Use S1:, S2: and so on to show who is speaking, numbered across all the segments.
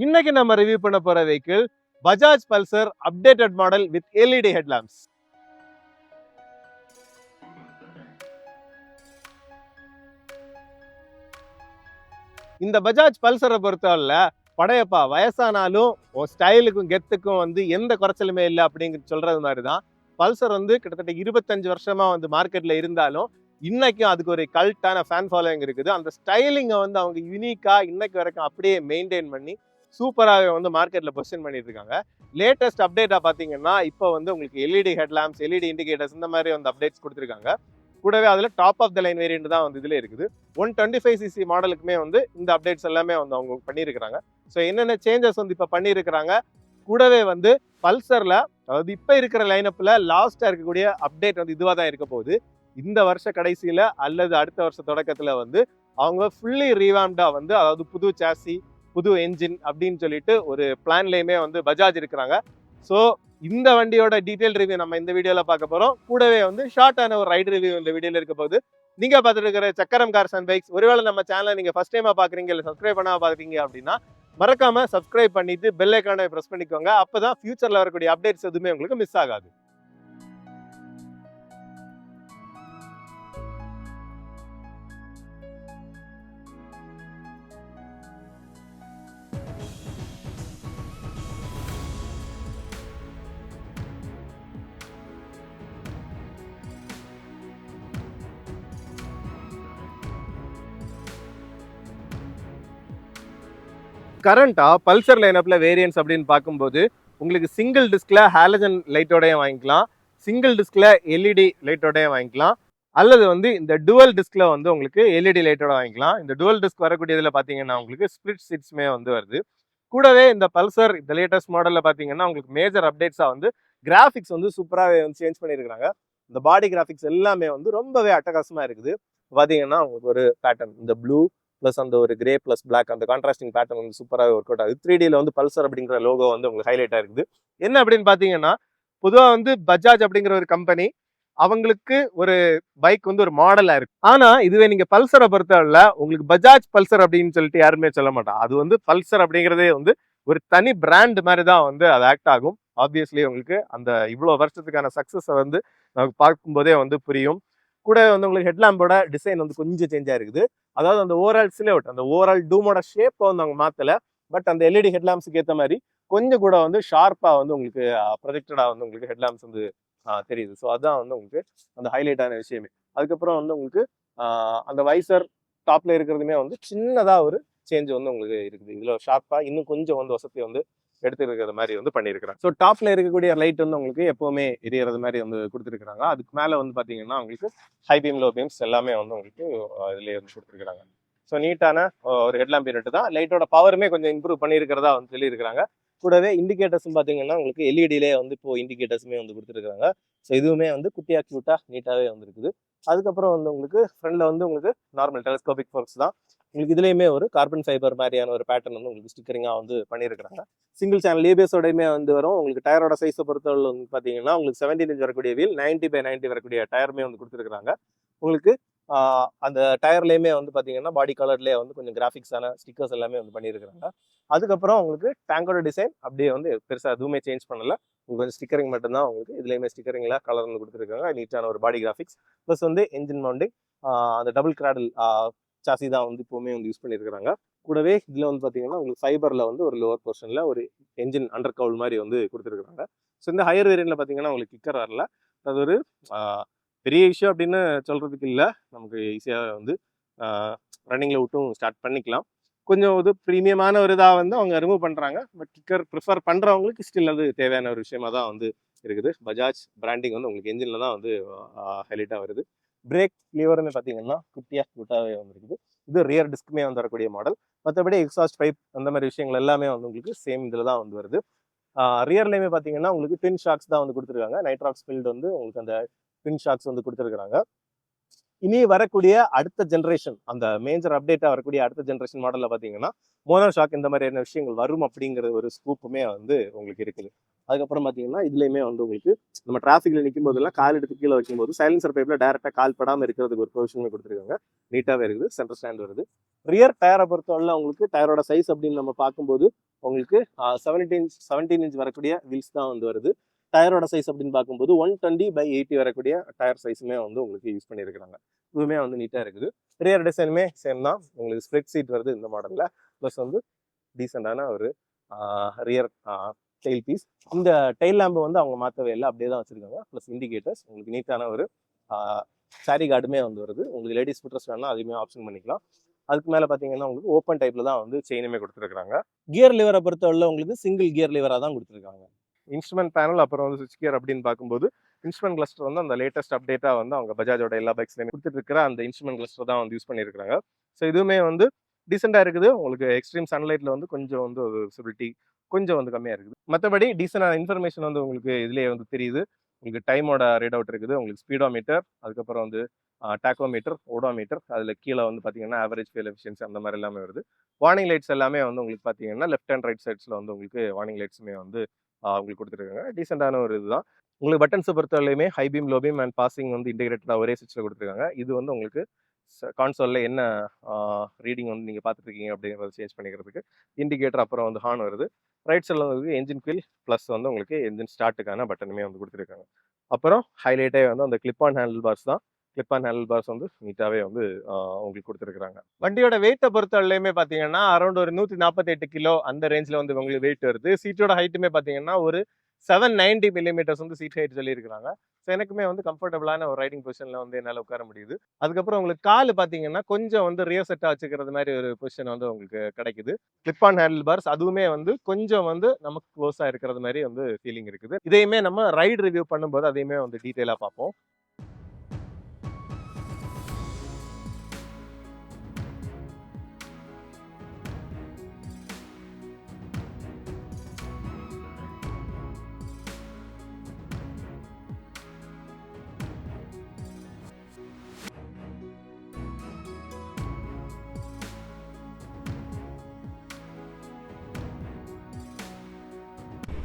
S1: இன்னைக்கு நம்ம ரிவ்யூ பண்ண போற vehicle Bajaj Pulsar updated model with LED headlamps. இந்த பஜாஜ் பல்சரை பொறுத்தவரையில படையப்பா வயசானாலும் ஸ்டைலுக்கும் கெத்துக்கும் வந்து எந்த குறைச்சலுமே இல்லை அப்படிங்கிற சொல்றது மாதிரி தான் பல்சர் வந்து கிட்டத்தட்ட 25 வருஷமா வந்து மார்க்கெட்ல இருந்தாலும் இன்னைக்கும் அதுக்கு ஒரு கல்ட்டான ஃபேன் ஃபாலோயிங் இருக்குது. அந்த ஸ்டைலிங்கை வந்து அவங்க யூனிக்கா இன்னைக்கு வரைக்கும் அப்படியே மெயின்டைன் பண்ணி சூப்பராகவே வந்து மார்க்கெட்ல பொசிஷன் பண்ணிட்டு இருக்காங்க. லேட்டஸ்ட் அப்டேட்டா பாத்தீங்கன்னா இப்போ வந்து உங்களுக்கு எல்இடி ஹெட்லாம்ப்ஸ், எல்இடி இண்டிகேட்டர்ஸ் இந்த மாதிரி வந்து அப்டேட்ஸ் கொடுத்துருக்காங்க. கூடவே அதுல top of the line variant தான் வந்து இதுல இருக்குது. 125cc மாடலுக்குமே வந்து இந்த அப்டேட்ஸ் எல்லாமே வந்து அவங்க பண்ணியிருக்கிறாங்க. ஸோ என்னென்ன சேஞ்சஸ் வந்து இப்போ பண்ணியிருக்கிறாங்க, கூடவே வந்து பல்சர்ல அதாவது இப்போ இருக்கிற லைனப்ல லாஸ்டா இருக்கக்கூடிய அப்டேட் வந்து இதுவாக தான் இருக்க போகுது. இந்த வருஷ கடைசியில அல்லது அடுத்த வருஷ தொடக்கத்துல வந்து அவங்க ஃபுல்லி ரீவாம்டா வந்து அதாவது புது சாசி, புது என்ஜின் அப்படின்னு சொல்லிட்டு ஒரு பிளான்லயுமே வந்து பஜாஜ் இருக்கிறாங்க. ஸோ இந்த வண்டியோட டீடைல் ரிவ்யூ நம்ம இந்த வீடியோல பார்க்க போறோம். கூடவே வந்து ஷார்ட்டான ஒரு ரைடு ரிவ்யூ இந்த வீடியோல இருக்க போகுது. நீங்க பார்த்துட்டு இருக்கிற சக்கரம் கார்ஸ் அண்ட் பைக்ஸ், ஒருவேளை நம்ம சேனலை நீங்க ஃபர்ஸ்ட் டைமா பாக்குறீங்க இல்ல சப்ஸ்கிரைப் பண்ணாம பாக்குறீங்க அப்படின்னா மறக்காம சப்ஸ்கிரைப் பண்ணிட்டு பெல் ஐக்கானை பிரஸ் பண்ணிக்கோங்க. அப்பதான் ஃபியூச்சர்ல வரக்கூடிய அப்டேட்ஸ் எதுவுமே உங்களுக்கு மிஸ் ஆகாது. கரண்டா பல்சர் லைனப்ல வேரியன்ஸ் அப்படின்னு பார்க்கும்போது உங்களுக்கு சிங்கிள் டிஸ்க்ல ஹாலஜன் லைட்டோடய வாங்கிக்கலாம், சிங்கிள் டிஸ்க்ல எல்இடி லைட்டோடய வாங்கிக்கலாம், அல்லது வந்து இந்த டுவல் டிஸ்க்ல வந்து உங்களுக்கு எல்இடி லைட்டோட வாங்கிக்கலாம். இந்த டுவல் டிஸ்க் வரக்கூடியதுல பாத்தீங்கன்னா உங்களுக்கு ஸ்பிளிட் சீட்ஸ்மே வந்து வருது. கூடவே இந்த பல்சர் இந்த லேட்டஸ்ட் மாடல்ல பாத்தீங்கன்னா உங்களுக்கு மேஜர் அப்டேட்ஸா வந்து கிராஃபிக்ஸ் வந்து சூப்பராகவே வந்து சேஞ்ச் பண்ணியிருக்காங்க. இந்த பாடி கிராஃபிக்ஸ் எல்லாமே வந்து ரொம்பவே அட்டகாசமா இருக்குது. பாத்தீங்கன்னா உங்களுக்கு ஒரு பேட்டர்ன் இந்த ப்ளூ ப்ளஸ் அந்த ஒரு கிரே ப்ளஸ் பிளாக் அந்த கான்ட்ராஸ்டிங் பேட்டர்ன் வந்து சூப்பராகவே ஒர்க் அவுட் ஆகுது. 3Dல வந்து பல்சர் அப்படிங்கிற லோகோ வந்து உங்களுக்கு ஹைலைட்டா இருக்குது. என்ன அப்படின்னு பாத்தீங்கன்னா, பொதுவாக வந்து பஜாஜ் அப்படிங்கிற ஒரு கம்பெனி அவங்களுக்கு ஒரு பைக் வந்து ஒரு மாடலா இருக்கு. ஆனா இதுவே நீங்க பல்சரை பொறுத்தவரை உங்களுக்கு பஜாஜ் பல்சர் அப்படின்னு சொல்லிட்டு யாருமே சொல்ல மாட்டாங்க. அது வந்து பல்சர் அப்படிங்கிறதே வந்து ஒரு தனி பிராண்ட் மாதிரி தான் வந்து அது ஆக்ட் ஆகும். ஆப்வியஸ்லி உங்களுக்கு அந்த இவ்வளவு வருஷத்துக்கான சக்சஸை வந்து நமக்கு பார்க்கும்போதே வந்து புரியும். கூட வந்து உங்களுக்கு ஹெட்லாம்போட டிசைன் வந்து கொஞ்சம் சேஞ்சா இருக்குது. அதாவது அந்த ஓவரால் சிலவுட், அந்த ஓவரால் டூமோட ஷேப்பை வந்து அவங்க மாத்தல. பட் அந்த எல்இடி ஹெட்லாம்ப்ஸுக்கு ஏற்ற மாதிரி கொஞ்சம் கூட வந்து ஷார்ப்பா வந்து உங்களுக்கு ப்ரொஜெக்டடா வந்து உங்களுக்கு ஹெட்லாம்ப்ஸ் வந்து தெரியுது. ஸோ அதுதான் வந்து உங்களுக்கு அந்த ஹைலைட்டான விஷயமே. அதுக்கப்புறம் வந்து உங்களுக்கு அந்த வைசர் டாப்ல இருக்கிறதுமே வந்து சின்னதா ஒரு சேஞ்ச் வந்து உங்களுக்கு இருக்குது. இதுல ஷார்ப்பா இன்னும் கொஞ்சம் வந்து வசதி வந்து எடுத்துருக்கிற மாதிரி வந்து பண்ணியிருக்கிறாங்க. ஸோ டாப்ல இருக்கக்கூடிய லைட் வந்து உங்களுக்கு எப்பவுமே எரியறது மாதிரி வந்து கொடுத்துருக்காங்க. அதுக்கு மேல வந்து பாத்தீங்கன்னா உங்களுக்கு ஹை பீம், லோ பீம்ஸ் எல்லாமே வந்து உங்களுக்கு இதுலயே வந்து கொடுத்துருக்காங்க. ஸோ நீட்டான ஒரு ஹெட்லாம்ப் யூனிட் தான். லைட்டோட பவருமே கொஞ்சம் இம்ப்ரூவ் பண்ணியிருக்கிறதா வந்து சொல்லியிருக்காங்க. கூடவே இண்டிகேட்டர்ஸும் பார்த்தீங்கன்னா உங்களுக்கு எல்இடிலே வந்து இப்போ இண்டிகேட்டர்ஸுமே வந்து கொடுத்துருக்காங்க. ஸோ இதுவுமே வந்து குட்டியா கியூட்டா நீட்டாவே வந்துருக்குது. அதுக்கப்புறம் வந்து உங்களுக்கு ஃப்ரண்ட்ல வந்து உங்களுக்கு நார்மல் டெலஸ்கோபிக் ஃபோர்க்ஸ் தான். உங்களுக்கு இதுலயுமே ஒரு கார்பன் ஃபைபர் மாதிரியான ஒரு பேட்டர்ன் வந்து உங்களுக்கு ஸ்டிக்கரிங்கா வந்து பண்ணியிருக்காங்க. சிங்கிள் சேனல் ஏபிஎஸோடையுமே வந்து வரும். உங்களுக்கு டயரோட சைஸை பொறுத்தவரை வந்து பார்த்தீங்கன்னா உங்களுக்கு 17 இன்ச் வரக்கூடிய வீல், 90/90 வரக்கூடிய டயருமே வந்து கொடுத்துருக்காங்க. உங்களுக்கு அந்த டயர்லேயுமே வந்து பார்த்தீங்கன்னா பாடி கலர்லேயே வந்து கொஞ்சம் கிராஃபிக்ஸான ஸ்டிக்கர்ஸ் எல்லாமே வந்து பண்ணியிருக்காங்க. அதுக்கப்புறம் உங்களுக்கு டேங்கோட டிசைன் அப்படியே வந்து பெருசாக எதுவுமே சேஞ்ச் பண்ணல. உங்களுக்கு கொஞ்சம் ஸ்டிக்கரிங் மட்டும்தான் உங்களுக்கு இதுலேயுமே ஸ்டிக்கரிங்ல கலர் வந்து கொடுத்துருக்காங்க. நீட்டான ஒரு பாடி கிராஃபிக்ஸ் ப்ளஸ் வந்து என்ஜின் மவுண்டிங், அந்த டபுள் கிராடல் சாசி தான் வந்து இப்போவுமே வந்து யூஸ் பண்ணியிருக்காங்க. கூடவே இதில் வந்து பார்த்தீங்கன்னா உங்களுக்கு ஃபைபரில் வந்து ஒரு லோவர் போர்ஷனில் ஒரு என்ஜின் அண்டர் கவுல் மாதிரி வந்து கொடுத்துருக்காங்க. ஸோ இந்த ஹையர் வேரியன்ட்ல பார்த்தீங்கன்னா உங்களுக்கு கிக்கர் வரல. அது ஒரு பெரிய விஷயம் அப்படின்னு சொல்றதுக்கு இல்லை, நமக்கு ஈஸியாக வந்து ரன்னிங்ல விட்டும் ஸ்டார்ட் பண்ணிக்கலாம். கொஞ்சம் இது ப்ரீமியமான ஒரு இதாக வந்து அவங்க ரிமூவ் பண்ணுறாங்க. பட் கிக்கர் ப்ரிஃபர் பண்ணுறவங்களுக்கு ஸ்டில் அது தேவையான ஒரு விஷயமா தான் வந்து இருக்குது. பஜாஜ் பிராண்டிங் வந்து உங்களுக்கு என்ஜினில் தான் வந்து ஹைலைட்டாக வருது. பிரேக் லீவருமே பார்த்தீங்கன்னா குட்டியாக குட்டாவே வந்துருக்குது. இது ரியர் டிஸ்க்குமே வந்து வரக்கூடிய மாடல். மற்றபடி எக்ஸாஸ்ட் பைப் அந்த மாதிரி விஷயங்கள் எல்லாமே வந்து உங்களுக்கு சேம் இதில் தான் வந்து வருது. ரியர்லேயுமே பார்த்தீங்கன்னா உங்களுக்கு ட்வின் ஷாக்ஸ் தான் வந்து கொடுத்துருக்காங்க. நைட்ராக்ஸ் ஃபீல்டு வந்து உங்களுக்கு அந்த ட்வின் ஷாக்ஸ் வந்து கொடுத்துருக்காங்க. இனி வரக்கூடிய அடுத்த ஜென்ரேஷன், அந்த மேஜர் அப்டேட்டா வரக்கூடிய அடுத்த ஜென்ரேஷன் மாடல்ல பாத்தீங்கன்னா மோனோ ஷாக் இந்த மாதிரியான விஷயங்கள் வரும் அப்படிங்கிற ஒரு ஸ்கூப்புமே வந்து உங்களுக்கு இருக்குது. அதுக்கப்புறம் பாத்தீங்கன்னா இதுலயுமே வந்து உங்களுக்கு நம்ம டிராஃபிக்ல நிற்கும் போதெல்லாம் கால் எடுத்து கீழே வைக்கும்போது சைலன்சர் பைப்ல டைரக்டா கால் படாம இருக்கிறதுக்கு ஒரு ப்ரொவிஷனுமே கொடுத்துருக்காங்க. நீட்டாவே இருக்குது. சென்டர் ஸ்டாண்ட் வருது. ரியர் டயரை பொறுத்தவரை உங்களுக்கு டயரோட சைஸ் அப்படின்னு நம்ம பார்க்கும்போது உங்களுக்கு 17 இன்ச் வரக்கூடிய வீல்ஸ் தான் வந்து வருது. டயரோட சைஸ் அப்படின்னு பார்க்கும்போது 120/80 வரக்கூடிய டயர் சைஸுமே வந்து உங்களுக்கு யூஸ் பண்ணியிருக்கிறாங்க. இதுவுமே வந்து நீட்டாக இருக்குது. ரியர் டிசைனுமே சேம் தான். உங்களுக்கு ஸ்ப்ரெட் சீட் வருது இந்த மாடலில். ப்ளஸ் வந்து டீசெண்டான ஒரு ரியர் டெயில் பீஸ். இந்த டெயில் லேம்பு வந்து அவங்க மாற்றவே இல்லை, அப்படியே தான் வச்சுருக்காங்க. ப்ளஸ் இண்டிகேட்டர்ஸ் உங்களுக்கு நீட்டான ஒரு சாரி கார்டுமே வந்து வருது. உங்களுக்கு லேடிஸ் ஃபுட்ரஸ் வேணால் அதையுமே ஆப்ஷன் பண்ணிக்கலாம். அதுக்கு மேலே பார்த்தீங்கன்னா உங்களுக்கு ஓப்பன் டைப்பில் தான் வந்து செயினுமே கொடுத்துருக்காங்க. கியர் லிவரை பொறுத்தவரை உங்களுக்கு சிங்கிள் கியர் லிவராக தான் கொடுத்துருக்காங்க. இன்ஸ்ட்ருமெண்ட் பேனல் அப்புறம் வந்து சுவிட்ச் கியர் அப்படின்னு பார்க்கும்போது இன்ஸ்ட்ருமெண்ட் கிளஸ்டர் வந்து அந்த லேட்டஸ்ட் அப்டேட்டாக வந்து அவங்க பஜாஜோட எல்லா பைக்ஸ்லையும் கொடுத்துட்டு இருக்கிற அந்த இன்ஸ்ட்ருமெண்ட் கிளஸ்டர் தான் வந்து யூஸ் பண்ணியிருக்காங்க. ஸோ இதுவுமே வந்து டீசெண்டாக இருக்குது. உங்களுக்கு எக்ஸ்ட்ரீம் சன்லைட்டில் வந்து கொஞ்சம் வந்து விசிபிலிட்டி கொஞ்சம் வந்து கம்மியாக இருக்குது. மற்றபடி டீசெண்டான இன்ஃபர்மேஷன் வந்து உங்களுக்கு இதுலேயே வந்து தெரியுது. உங்களுக்கு டைமோட ரீட் அவுட் இருக்குது, உங்களுக்கு ஸ்பீடோமீட்டர், அதுக்கப்புறம் வந்து டாக்கோமீட்டர், ஓடோமீட்டர், அதில் கீழே வந்து பார்த்தீங்கன்னா ஆவரேஜ் ஃபியூல் எஃபிஷியன்சி அந்த மாதிரி எல்லாமே வருது. வார்னிங் லைட்ஸ் எல்லாமே வந்து உங்களுக்கு பார்த்தீங்கன்னா லெஃப்ட் அண்ட் ரைட் சைட்ஸில் வந்து உங்களுக்கு வார்னிங் லைட்ஸுமே வந்து உங்களுக்கு கொடுத்துருக்காங்க. டீசெண்டான ஒரு இதுதான். உங்களுக்கு பட்டன்ஸை பொறுத்தவரையுமே high beam, low beam and passing வந்து இன்டெகிரேட்டடாக ஒரே சுவிட்சில் கொடுத்துருக்காங்க. இது வந்து உங்களுக்கு கான்சோலில் என்ன ரீடிங் வந்து நீங்கள் பார்த்துட்ருக்கீங்க அப்படிங்கிறத சேஞ்ச் பண்ணிக்கிறதுக்கு இண்டிகேட்டர், அப்புறம் வந்து ஹார்ன் வருது. ரைட் சைடில் வந்து என்ஜின் ஃபீல் ப்ளஸ் வந்து உங்களுக்கு என்ஜின் ஸ்டார்ட்டுக்கான பட்டனுமே வந்து கொடுத்துருக்காங்க. அப்புறம் ஹைலைட்டே வந்து அந்த கிளிப் ஆன் ஹேண்டில் பார்ஸ் தான். கிளிப் ஆன் ஹேண்டில் பார்ஸ் வந்து நீட்டாகவே வந்து உங்களுக்கு கொடுத்துருக்காங்க. வண்டியோட வெயிட்டை பொறுத்தவரையுமே பார்த்தீங்கன்னா அரௌண்ட் ஒரு 148 கிலோ அந்த ரேஞ்சில் வந்து உங்களுக்கு வெயிட் வருது. சீட்டோட ஹைட்டுமே பார்த்தீங்கன்னா ஒரு 790 மில்லிமீட்டர்ஸ் வந்து சீட் ஹைட் சொல்லியிருக்கிறாங்க. ஸோ எனக்குமே வந்து கம்ஃபர்டபுளான ஒரு ரைடிங் பொசிஷனில் வந்து என்னால் உட்கார முடியுது. அதுக்கப்புறம் உங்களுக்கு கால் பார்த்தீங்கன்னா கொஞ்சம் வந்து ரியர் செட்டாக வச்சுக்கிறது மாதிரி ஒரு பொசிஷன் வந்து உங்களுக்கு கிடைக்குது. கிளிப் ஆன் ஹேண்டில் பார்ஸ் அதுவுமே வந்து கொஞ்சம் வந்து நமக்கு க்ளோஸாக இருக்கிறது மாதிரி வந்து ஃபீலிங் இருக்குது. இதையுமே நம்ம ரைட் ரிவ்யூ பண்ணும்போது அதையுமே வந்து டீட்டெயிலாக பார்ப்போம்.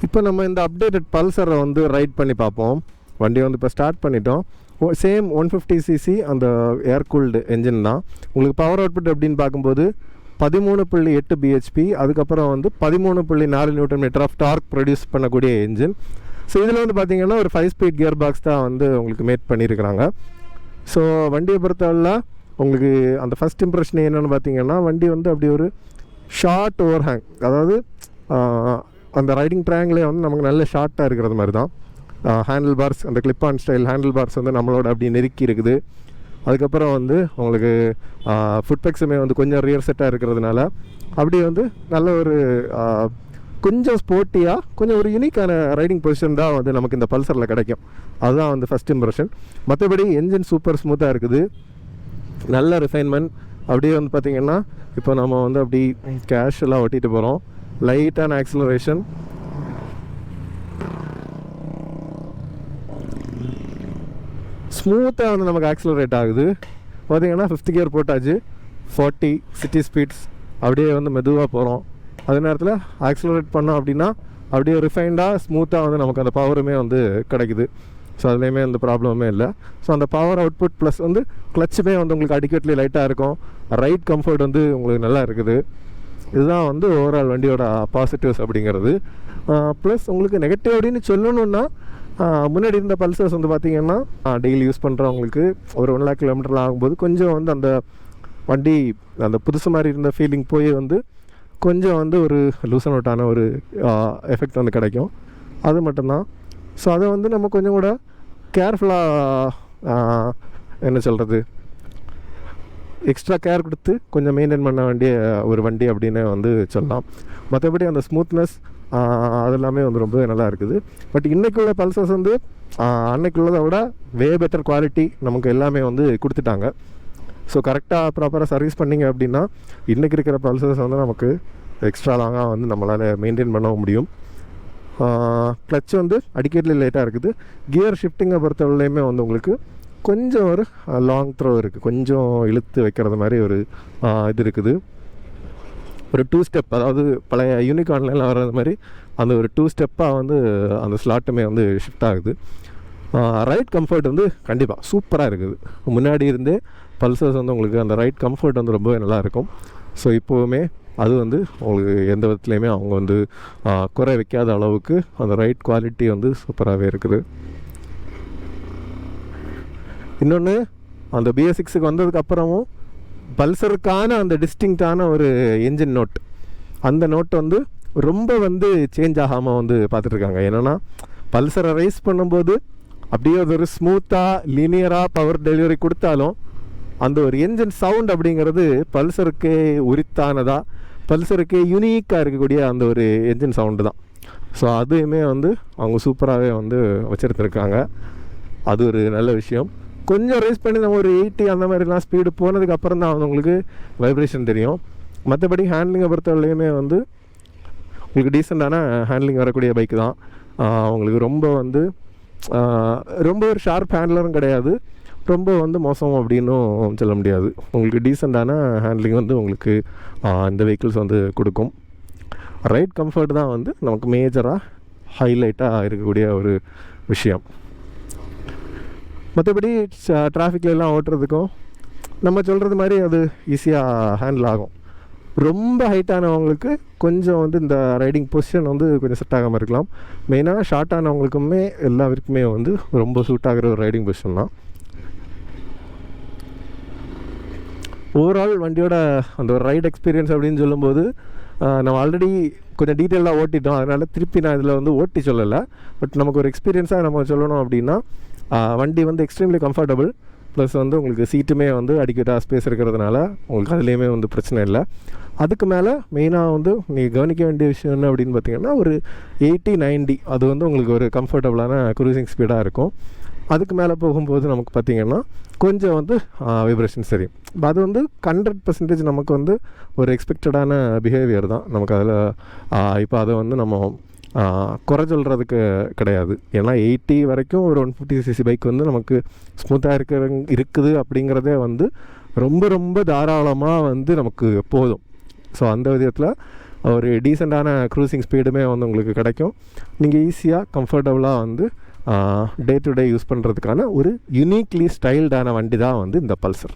S1: இப்போ நம்ம இந்த அப்டேட்டட் பல்சரை வந்து ரைட் பண்ணி பார்ப்போம். வண்டி வந்து இப்போ ஸ்டார்ட் பண்ணிட்டோம். சேம் 150cc அந்த ஏர் கூல்டு என்ஜின் தான். உங்களுக்கு பவர் அவுட்புட் அப்படின்னு பார்க்கும்போது 13.8 bhp, அதுக்கப்புறம் வந்து 13.4 Nm ஆஃப் டார்க் ப்ரொடியூஸ் பண்ணக்கூடிய என்ஜின். ஸோ இதில் வந்து பார்த்திங்கன்னா ஒரு 5 ஸ்பீட் கியர் பாக்ஸ் தான் வந்து உங்களுக்கு மேட் பண்ணியிருக்கிறாங்க. ஸோ வண்டியை பொறுத்தவரை உங்களுக்கு அந்த ஃபஸ்ட் இம்ப்ரெஷன் என்னென்னு பார்த்தீங்கன்னா வண்டி வந்து அப்படி ஒரு ஷார்ட் ஓவர் ஹேங், அதாவது அந்த ரைடிங் ட்ராங்கிலே வந்து நமக்கு நல்ல ஷார்ட்டாக இருக்கிறது மாதிரி தான். ஹேண்டில் பார்ஸ், அந்த clip on style handle parse வந்து நம்மளோட அப்படி நெருக்கி இருக்குது. அதுக்கப்புறம் வந்து உங்களுக்கு ஃபுட்பெக்ஸுமே வந்து கொஞ்சம் ரியர் செட்டாக இருக்கிறதுனால அப்படி வந்து நல்ல ஒரு கொஞ்சம் ஸ்போர்ட்டியாக கொஞ்சம் ஒரு யூனிக்கான ரைடிங் பொசிஷன் தான் வந்து நமக்கு இந்த பல்சரில் கிடைக்கும். அதுதான் வந்து ஃபஸ்ட் இம்ப்ரெஷன். மற்றபடி என்ஜின் சூப்பர் ஸ்மூத்தாக இருக்குது, நல்ல ரிஃபைன்மெண்ட். அப்படியே வந்து பார்த்திங்கன்னா இப்போ நம்ம வந்து அப்படி கேஷுவலாக ஓட்டிகிட்டு போகிறோம். லைட்டான ஆக்சிலரேஷன், ஸ்மூத்தாக வந்து நமக்கு ஆக்சிலரேட் ஆகுது. பார்த்திங்கன்னா 5th கியர் போட்டாச்சு, 40 சிட்டி ஸ்பீட்ஸ் அப்படியே வந்து மெதுவாக போகிறோம். அதே நேரத்தில் ஆக்சிலரேட் பண்ணோம் அப்படின்னா அப்படியே ரிஃபைண்டாக ஸ்மூத்தாக வந்து நமக்கு அந்த பவருமே வந்து கிடைக்குது. ஸோ அதுலேயுமே எந்த ப்ராப்ளமே இல்லை. ஸோ அந்த பவர் அவுட்புட் ப்ளஸ் வந்து கிளச்சுமே வந்து உங்களுக்கு அடிக்கட்லி லைட்டாக இருக்கும். ரைட் கம்ஃபர்ட் வந்து உங்களுக்கு நல்லா இருக்குது. இதுதான் வந்து ஓவரால் வண்டியோட பாசிட்டிவ்ஸ் அப்படிங்கிறது. ப்ளஸ் உங்களுக்கு நெகட்டிவ் அப்படின்னு சொல்லணுன்னா முன்னாடி இருந்த பல்சர்ஸ் வந்து பார்த்திங்கன்னா டெய்லி யூஸ் பண்ணுறவங்களுக்கு ஒரு 1 lakh கிலோமீட்டர் ஆகும்போது கொஞ்சம் வந்து அந்த வண்டி அந்த புதுசு மாதிரி இருந்த ஃபீலிங் போய் வந்து கொஞ்சம் வந்து ஒரு லூசன் அவுட்டான ஒரு எஃபெக்ட் வந்து கிடைக்கும். அது மட்டும்தான். ஸோ அதை வந்து நம்ம கொஞ்சம் கூட கேர்ஃபுல்லாக என்ன சொல்கிறது, எக்ஸ்ட்ரா கேர் கொடுத்து கொஞ்சம் மெயின்டைன் பண்ண வேண்டிய ஒரு வண்டி அப்படின்னு வந்து சொல்லலாம். மற்றபடி அந்த ஸ்மூத்னஸ் அதெல்லாமே வந்து ரொம்ப நல்லா இருக்குது. பட் இன்றைக்குள்ள பல்சர்ஸ் வந்து அன்னைக்குள்ளதை விட வே பெட்டர் குவாலிட்டி நமக்கு எல்லாமே வந்து கொடுத்துட்டாங்க. ஸோ கரெக்டாக ப்ராப்பராக சர்வீஸ் பண்ணிங்க அப்படின்னா இன்றைக்கி இருக்கிற பல்சர்ஸ் வந்து நமக்கு எக்ஸ்ட்ரா லாங்காக வந்து நம்மளால் மெயின்டைன் பண்ண முடியும். கிளச் வந்து அடிக்கடி லைட்டாக இருக்குது. கியர் ஷிஃப்டிங்கை பொறுத்தவரையுமே வந்து உங்களுக்கு கொஞ்சம் ஒரு லாங் த்ரோ இருக்குது, கொஞ்சம் இழுத்து வைக்கிறது மாதிரி ஒரு இது இருக்குது. ஒரு 2 ஸ்டெப், அதாவது பழைய யூனிகார்ன்லாம் வர்றது மாதிரி அந்த ஒரு 2 ஸ்டெப்பாக வந்து அந்த ஸ்லாட்டுமே வந்து ஷிஃப்ட் ஆகுது. ரைட் கம்ஃபர்ட் வந்து கண்டிப்பாக சூப்பராக இருக்குது. முன்னாடி இருந்தே
S2: பல்சர்ஸ் வந்து உங்களுக்கு அந்த ரைட் கம்ஃபர்ட் வந்து ரொம்பவே நல்லாயிருக்கும். ஸோ இப்போவுமே அது வந்து உங்களுக்கு எந்த விதத்துலையுமே அவங்க வந்து குறை வைக்காத அளவுக்கு அந்த ரைட் குவாலிட்டி வந்து சூப்பராகவே இருக்குது. இன்னொன்று, அந்த BS6க்கு வந்ததுக்கப்புறமும் பல்சருக்கான அந்த டிஸ்டிங்டான ஒரு என்ஜின் நோட், அந்த நோட் வந்து ரொம்ப வந்து சேஞ்ச் ஆகாமல் வந்து பார்த்துட்ருக்காங்க. என்னென்னா பல்சரை ரைஸ் பண்ணும்போது அப்படியே அது ஒரு ஸ்மூத்தாக லீனியராக பவர் டெலிவரி கொடுத்தாலும் அந்த ஒரு என்ஜின் சவுண்ட் அப்படிங்கிறது பல்சருக்கே உரித்தானதாக, பல்சருக்கே யூனிக்காக இருக்கக்கூடிய அந்த ஒரு என்ஜின் சவுண்டு தான். ஸோ அதையுமே வந்து அவங்க சூப்பராகவே வந்து வச்சுருந்துருக்காங்க. அது ஒரு நல்ல விஷயம். கொஞ்சம் ரைஸ் பண்ணி நம்ம ஒரு 80 அந்த மாதிரிலாம் ஸ்பீடு போனதுக்கப்புறம் தான் அவங்களுக்கு வைப்ரேஷன் தெரியும். மற்றபடி ஹேண்ட்லிங்கை பொறுத்தவரையுமே வந்து உங்களுக்கு டீசெண்டான ஹேண்ட்லிங் வரக்கூடிய பைக்கு தான். அவங்களுக்கு ரொம்ப வந்து ரொம்ப ஒரு ஷார்ப் ஹேண்ட்லரும் கிடையாது, ரொம்ப வந்து மோசம் அப்படின்னும் சொல்ல முடியாது. உங்களுக்கு டீசெண்டான ஹேண்ட்லிங் வந்து உங்களுக்கு இந்த வெஹிக்கிள்ஸ் வந்து கொடுக்கும். ரைட் கம்ஃபர்ட் தான் வந்து நமக்கு மேஜராக ஹைலைட்டாக இருக்கக்கூடிய ஒரு விஷயம். மற்றபடி டிராஃபிக்லாம் ஓட்டுறதுக்கும் நம்ம சொல்கிறது மாதிரி அது ஈஸியாக ஹேண்டில் ஆகும். ரொம்ப ஹைட்டானவங்களுக்கு கொஞ்சம் வந்து இந்த ரைடிங் பொசிஷன் வந்து கொஞ்சம் செட் ஆகாமல் இருக்கலாம். மெயினாக ஷார்ட்டானவங்களுக்குமே எல்லாருக்குமே வந்து ரொம்ப சூட் ஆகிற ஒரு ரைடிங் பொசிஷன் தான். ஓவரால் வண்டியோட அந்த ஒரு ரைட் எக்ஸ்பீரியன்ஸ் அப்படின்னு சொல்லும்போது நம்ம ஆல்ரெடி கொஞ்சம் டீட்டெயிலாக ஓட்டிட்டோம், அதனால் திருப்பி நான் இதில் வந்து ஓட்டி சொல்லலை. பட் நமக்கு ஒரு எக்ஸ்பீரியன்ஸாக நம்ம சொல்லணும் அப்படின்னா வண்டி வந்து எக்ஸ்ட்ரீம்லி கம்ஃபர்டபுள், ப்ளஸ் வந்து உங்களுக்கு சீட்டுமே வந்து அடிக்கட்டாக ஸ்பேஸ் இருக்கிறதுனால உங்களுக்கு அதுலேயுமே வந்து பிரச்சனை இல்லை. அதுக்கு மேலே மெயினாக வந்து நீங்கள் கவனிக்க வேண்டிய விஷயம் என்ன அப்படின்னு பார்த்தீங்கன்னா ஒரு 80-90 அது வந்து உங்களுக்கு ஒரு கம்ஃபர்டபுளான க்ரூசிங் ஸ்பீடாக இருக்கும். அதுக்கு மேலே போகும்போது நமக்கு பார்த்திங்கன்னா கொஞ்சம் வந்து வைப்ரேஷன் சரி. அது வந்து 100% நமக்கு வந்து ஒரு எக்ஸ்பெக்டடான பிஹேவியர் தான் நமக்கு அதில். இப்போ அதை வந்து நம்ம குறை சொல்கிறதுக்கு கிடையாது. ஏன்னா 80 வரைக்கும் ஒரு 150cc பைக் வந்து நமக்கு ஸ்மூத்தாக இருக்குது அப்படிங்கிறதே வந்து ரொம்ப ரொம்ப தாராளமாக வந்து நமக்கு போதும். ஸோ அந்த விதத்தில் ஒரு டீசெண்டான க்ரூசிங் ஸ்பீடுமே வந்து உங்களுக்கு கிடைக்கும். நீங்கள் ஈஸியாக கம்ஃபர்டபுளாக வந்து டே டு டே யூஸ் பண்ணுறதுக்கான ஒரு யூனிக்லி ஸ்டைல்டான வண்டி தான் வந்து இந்த பல்சர்.